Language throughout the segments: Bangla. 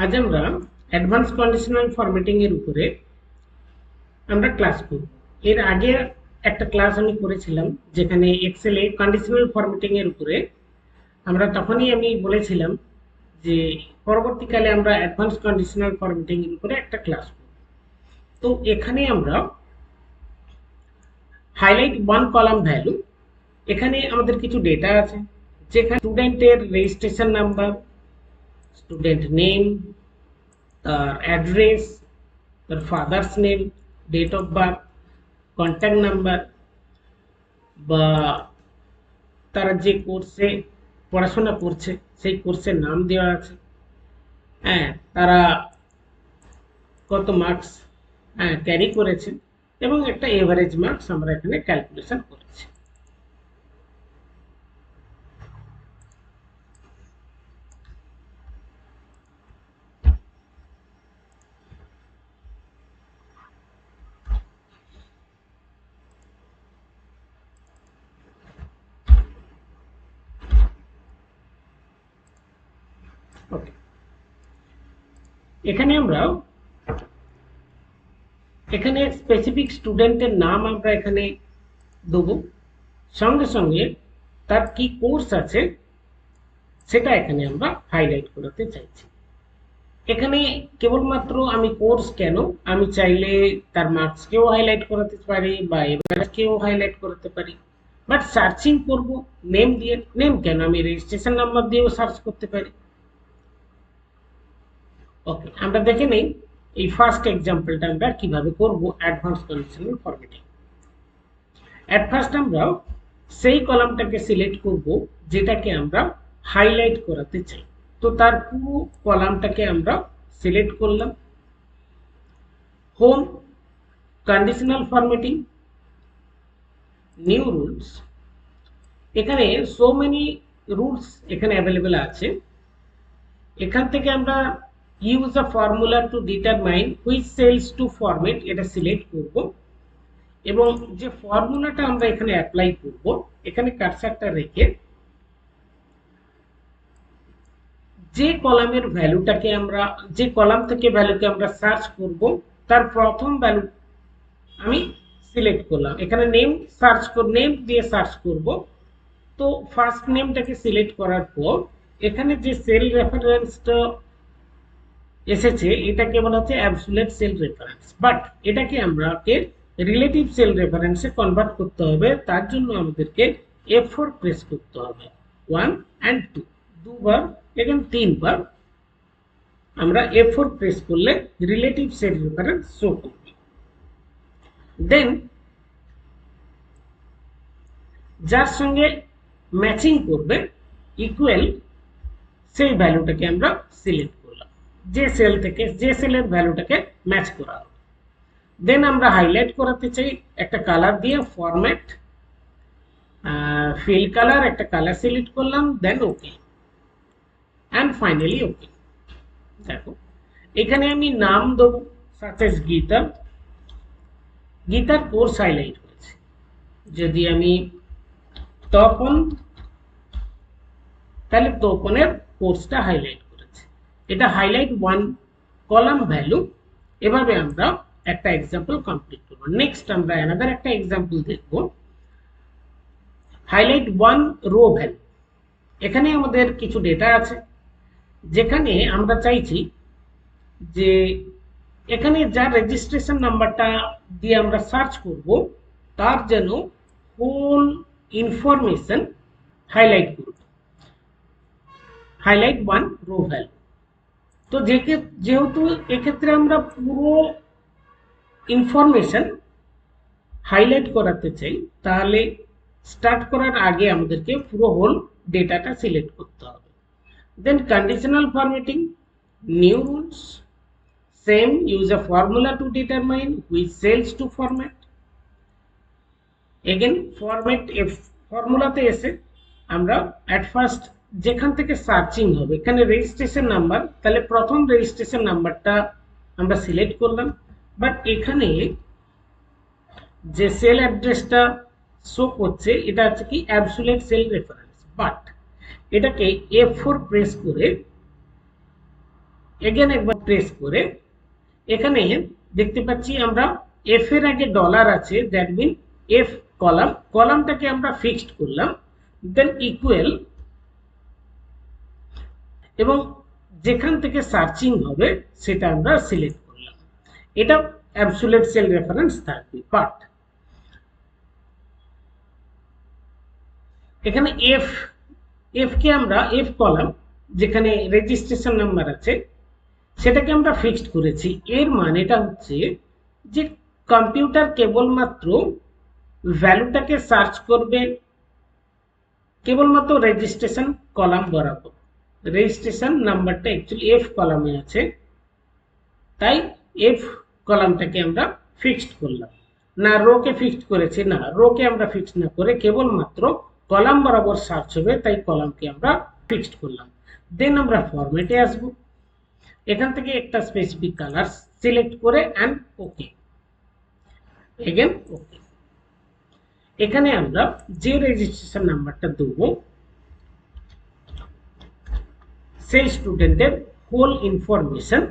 আজ আমরা অ্যাডভান্স কন্ডিশনাল ফরম্যাটিং এর উপরে আমরা ক্লাস করব। এর আগে একটা ক্লাস আমি করেছিলাম যেখানে এক্সেলে কন্ডিশনাল ফরম্যাটিং এর উপরে আমরা তখনই আমি বলেছিলাম যে পরবর্তীকালে আমরা অ্যাডভান্স কন্ডিশনাল ফরম্যাটিং এর উপরে একটা ক্লাস করব। তো এখানে আমরা হাইলাইট ওয়ান কলাম ভ্যালু, এখানে আমাদের কিছু ডেটা আছে যেখানে স্টুডেন্টের রেজিস্ট্রেশন নাম্বার, স্টুডেন্ট নেম, তার অ্যাড্রেস, তার father's name, date of birth, contact number বা তারা যে কোর্সে পড়াশোনা করছে সেই কোর্সের নাম দেওয়া আছে। হ্যাঁ, তারা কত মার্কস ক্যারি করেছে এবং একটা এভারেজ মার্কস আমরা এখানে ক্যালকুলেশন করেছি। ওকে, এখানে আমরা স্পেসিফিক স্টুডেন্টের নাম আমরা এখানে দেবো, সঙ্গে সঙ্গে তার কি কোর্স আছে সেটা এখানে আমরা হাইলাইট করতে চাইছি। এখানে কেবলমাত্র আমি কোর্স কেন, আমি চাইলে তার মার্কসকেও হাইলাইট করাতে পারি বা এভারেজকেও হাইলাইট করতে পারি, বাট সার্চিং করব নেম দিয়ে। নেম কেন, আমি রেজিস্ট্রেশন নাম্বার দিয়েও সার্চ করতে পারি। ওকে, আমরা দেখে নেই এই ফার্স্ট এক্সাম্পলটা আমরা কিভাবে করব advance conditional formatting. At first আমরা সেই কলামটাকে সিলেক্ট করব যেটাকে আমরা হাইলাইট করাতে চাই। তো তার পুরো কলামটাকে আমরা সিলেক্ট করলাম। Home, conditional formatting, new rules. এখানে সো মেনি রুলস এখানে অ্যাভেলেবেল আছে। এখান থেকে আমরা use a formula to determine which cells to format এটা সিলেক্ট করব এবং যে ফর্মুলাটা আমরা এখানে অ্যাপ্লাই করব এখানে কার্সারটা রেখে যে কলামের ভ্যালুটাকে আমরা, যে কলাম থেকে ভ্যালুকে আমরা সার্চ করব তার প্রথম ভ্যালু আমি সিলেক্ট করলাম। এখানে নেম সার্চ করে নেম দিয়ে সার্চ করব। তো ফার্স্ট নেমটাকে সিলেক্ট করার পর এখানে যে সেল রেফারেন্সটা এসেছে এটাকে বলা হচ্ছে অ্যাবসোলিউট সেল রেফারেন্স, বাট এটাকে আমরা রিলেটিভ সেল রেফারেন্সে কনভার্ট করতে হবে। তার জন্য আমাদেরকে F4 প্রেস করতে হবে, 1 and 2 দুবার, এখানে 3 বার আমরা F4 প্রেস করলে রিলেটিভ সেল রেফারেন্স শো করবে। দেন যার সঙ্গে ম্যাচিং করবে ইকুয়াল সেই ভ্যালুটাকে আমরা সিলেক্ট করলাম, যে সেল থেকে যে সেলের ভ্যালুটাকে ম্যাচ করা হবে। দেন আমরা হাইলাইট করাতে চাই একটা কালার দিয়ে, ফরম্যাট ফিল কালার, একটা কালার সিলেক্ট করলাম, দেন ওকে অ্যান্ড ফাইনালি ওকে। দেখো এখানে আমি নাম দেবো সাচ এস গীতা, গীতার কোর্স হাইলাইট হয়েছে। যদি আমি তপন, তাহলে তপনের কোর্সটা হাইলাইট করেছে। এটা হাইলাইট ওয়ান কলাম ভ্যালু। এভাবে আমরা একটা এক্সাম্পল কমপ্লিট করব। নেক্সট আমরা অ্যানাদার একটা এক্সাম্পল দেখব, হাইলাইট ওয়ান রো ভ্যালু। এখানে আমাদের কিছু ডেটা আছে যেখানে আমরা চাইছি যে এখানে যার রেজিস্ট্রেশন নাম্বারটা দিয়ে আমরা সার্চ করব তার যেন হোল ইনফরমেশন হাইলাইট করব, হাইলাইট ওয়ান রো ভ্যালু। তো যেহেতু এক্ষেত্রে আমরা পুরো ইনফরমেশন হাইলাইট করাতে চাই, তাহলে স্টার্ট করার আগে আমাদেরকে পুরো হোল ডেটাটা সিলেক্ট করতে হবে। Then conditional formatting, new rules, same use a formula to determine which cells to format. Again format ফর্মুলাতে এসে আমরা অ্যাট ফার্স্ট যেখান থেকে সার্চিং হবে, এখানে রেজিস্ট্রেশন নাম্বার, তাহলে প্রথম রেজিস্ট্রেশন নাম্বারটা আমরা সিলেক্ট করলাম। বাট এখানে যে সেল অ্যাড্রেসটা শো করছে এটা হচ্ছে কি অ্যাবসোলিউট সেল রেফারেন্স, বাট এটাকে F4 প্রেস করে এগেন একবার প্রেস করে এখানে দেখতে পাচ্ছি আমরা এফ এর আগে ডলার আছে, দ্যাট মিন এফ কলাম, কলামটাকে আমরা ফিক্সড করলাম, দেন ইকুয়াল, এবং যেখান থেকে সার্চিং হবে সেটা আমরা সিলেক্ট করলাম। এটা অ্যাবসোলিউট সেল রেফারেন্স থাকবে। বাট এখানে এফ কে আমরা এফ কলাম যেখানে রেজিস্ট্রেশন নাম্বার আছে সেটাকে আমরা ফিক্সড করেছি। এর মানেটা হচ্ছে যে কম্পিউটার কেবলমাত্র ভ্যালুটাকে সার্চ করবে কেবলমাত্র রেজিস্ট্রেশন কলাম বরাবর। রেজিস্ট্রেশন নাম্বারটা অ্যাকচুয়ালি এফ কলামে আছে, তাই এফ কলামটাকে আমরা ফিক্সড করলাম, না রোকে ফিক্সড করেছি, না রোকে আমরা ফিক্সড না করে কেবলমাত্র কলাম বরাবর সার্চ হবে, তাই কলামকে আমরা ফিক্সড করলাম। দেন আমরা ফরম্যাটে আসব, এখান থেকে একটা স্পেসিফিক কালার সিলেক্ট করে অ্যান্ড ওকে, এগেন ওকে। এখানে আমরা যে রেজিস্ট্রেশন নাম্বারটা দেবো সেই স্টুডেন্টের হোল ইনফরমেশন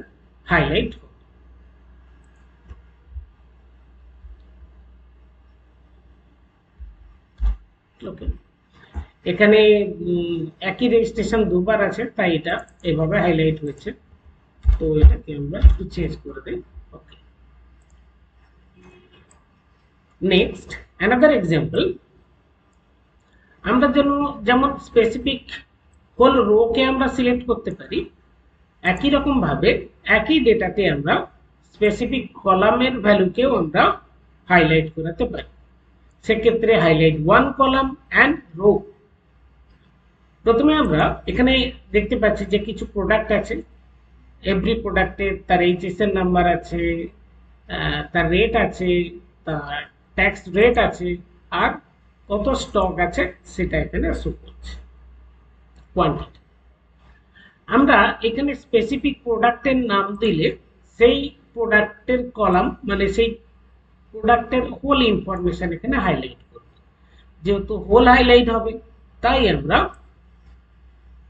হাইলাইট হবে। ওকে, এখানে একই রেজিস্ট্রেশন দুবার আছে তাই এটা এভাবে হাইলাইট হয়েছে, তো এটাকে আমরা একটু চেঞ্জ করে দেই। ওকে, নেক্সট অ্যানাদার এক্সাম্পল, আমরা যেমন স্পেসিফিক হোল রোকে আমরা সিলেক্ট করতে পারি, একই রকম ভাবে একই ডেটাতে আমরা স্পেসিফিক কলামের ভ্যালুকেও আমরা হাইলাইট করাতে পারি। সেক্ষেত্রে highlight one column and rho. প্রথমে আমরা এখানে দেখতে পাচ্ছি যে কিছু প্রোডাক্ট আছে, এভরি প্রোডাক্টের তার এইচএসএন নাম্বার আছে, তার রেট আছে, তার ট্যাক্স রেট আছে, আর কত স্টক আছে সেটা এখানে শো করছে, কোয়ান্টিটি। আমরা এখানে স্পেসিফিক প্রোডাক্টের নাম দিলে সেই প্রোডাক্টের কলাম মানে সেই প্রোডাক্টের হোল ইনফরমেশন এখানে হাইলাইট করবে। যেহেতু হোল হাইলাইট হবে তাই আমরা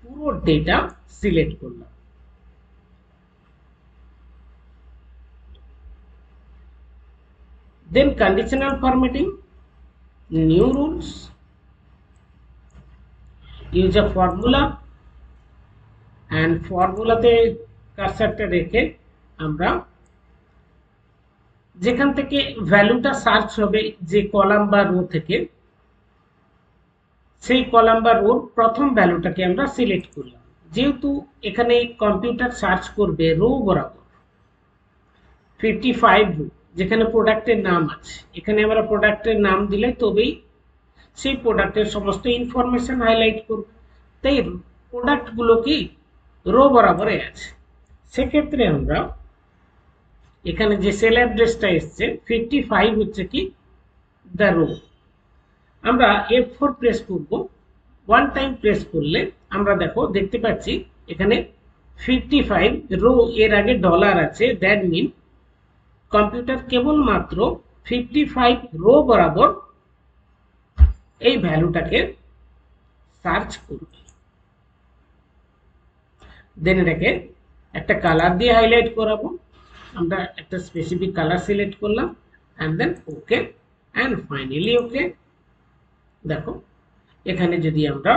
পুরো ডেটা সিলেক্ট করলাম। Then conditional formatting, new rules, use a formula, and ফর্মুলাতে কার্সারটা রেখে আমরা যেখান থেকে ভ্যালুটা সার্চ হবে যে কলাম বা রো থেকে, সেই কলাম বা রোর প্রথম ভ্যালুটাকে আমরা সিলেক্ট করলাম। যেহেতু এখানে কম্পিউটার সার্চ করবে রো বরাবর 55 রো, যেখানে প্রোডাক্টের নাম আছে, এখানে আমরা প্রোডাক্টের নাম দিলে তবেই সেই প্রোডাক্টের সমস্ত ইনফরমেশন হাইলাইট করবে, তাই প্রোডাক্টগুলো কি রো বরাবরে আছে। সেক্ষেত্রে আমরা এখানে যে সেল অ্যাড্রেসটা এসছে 55 হচ্ছে কি দ্য রো, আমরা F4 প্রেস করব, ওয়ান টাইম প্রেস করলে আমরা দেখতে পাচ্ছি এখানে 55 রো এর আগে ডলার আছে, দ্যাট মিন কম্পিউটার কেবলমাত্র 55 রো বরাবর এই ভ্যালুটাকে সার্চ করবে। দেন এটাকে একটা কালার দিয়ে হাইলাইট করাবো, আমরা একটা স্পেসিফিক কালার সিলেক্ট করলাম and then okay and finally okay. দেখো এখানে যদি আমরা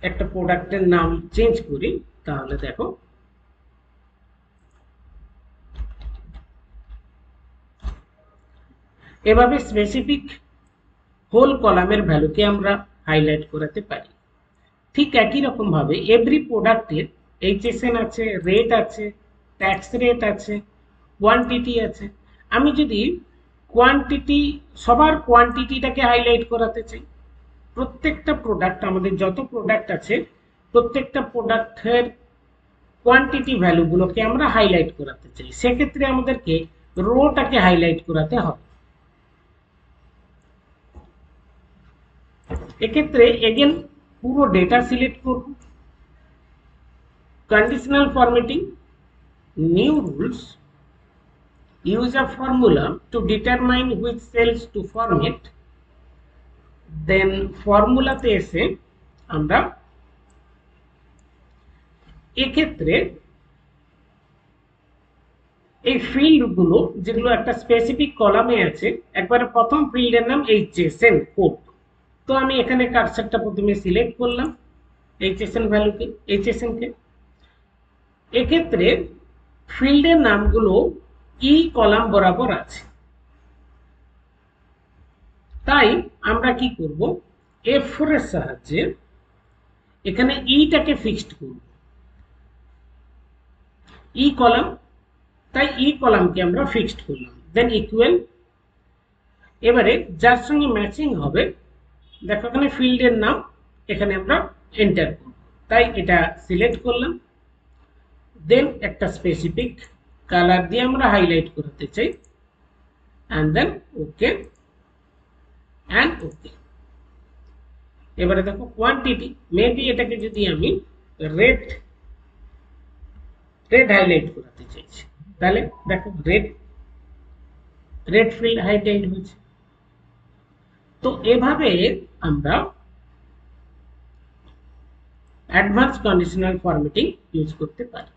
একটা প্রোডাক্টের নাম চেঞ্জ করি তাহলে দেখো এভাবে স্পেসিফিক হোল কলামের ভ্যালুকে আমরা হাইলাইট করাতে পারি। ঠিক একই রকম ভাবে এভরি প্রোডাক্টের এইচএসএন আছে, রেট আছে, ট্যাক্স রেট আছে, কোয়ান্টিটি আছে। আমি যদি কোয়ান্টিটি সবার কোয়ান্টিটিটাকে হাইলাইট করাতে চাই, প্রত্যেকটা প্রোডাক্ট আমাদের যত প্রোডাক্ট আছে প্রত্যেকটা প্রোডাক্টের কোয়ান্টিটি ভ্যালুগুলোকে আমরা হাইলাইট করাতে চাই, সেক্ষেত্রে আমাদেরকে রোটাকে হাইলাইট করাতে হবে। এক্ষেত্রে এগেন পুরো ডেটা সিলেক্ট করব, conditional formatting, new rules, use a formula to determine which cells to format, then ফর্মুলাতে এসে আমরা এক্ষেত্রে এই ফিল্ডগুলো যেগুলো একটা স্পেসিফিক কলামে আছে, একবারে প্রথম ফিল্ডের নাম HSN কোড। তো আমি এখানে কার্সারটা প্রথমে সিলেক্ট করলাম HSN ভ্যালুকে, HSN কে। এক্ষেত্রে ফিল্ডের নামগুলো কলাম বরাবর আছে, তাই আমরা কি করব, F4 এর সাহায্যে এখানে টাকে ফিক্সড করব, কলাম, তাই কলামকে আমরা ফিক্সড করলাম, দেন ইকুয়াল। এবারে যার সঙ্গে ম্যাচিং হবে, দেখো এখানে ফিল্ডের নাম, এখানে আমরা এন্টার করব, তাই এটা সিলেক্ট করলাম, দেন একটা স্পেসিফিক কালার দিয়ে আমরা হাইলাইট করতে চাই, and then okay and okay. এবারে দেখো কোয়ান্টিটি, মেবি এটাকে যদি আমি রেড হাইলাইট করতে চাইছি, তাহলে দেখো রেড ফিল্ড হাইলাইট হয়েছে। তো এভাবে আমরা অ্যাডভান্স কন্ডিশনাল ফরম্যাটিং ইউজ করতে পারি।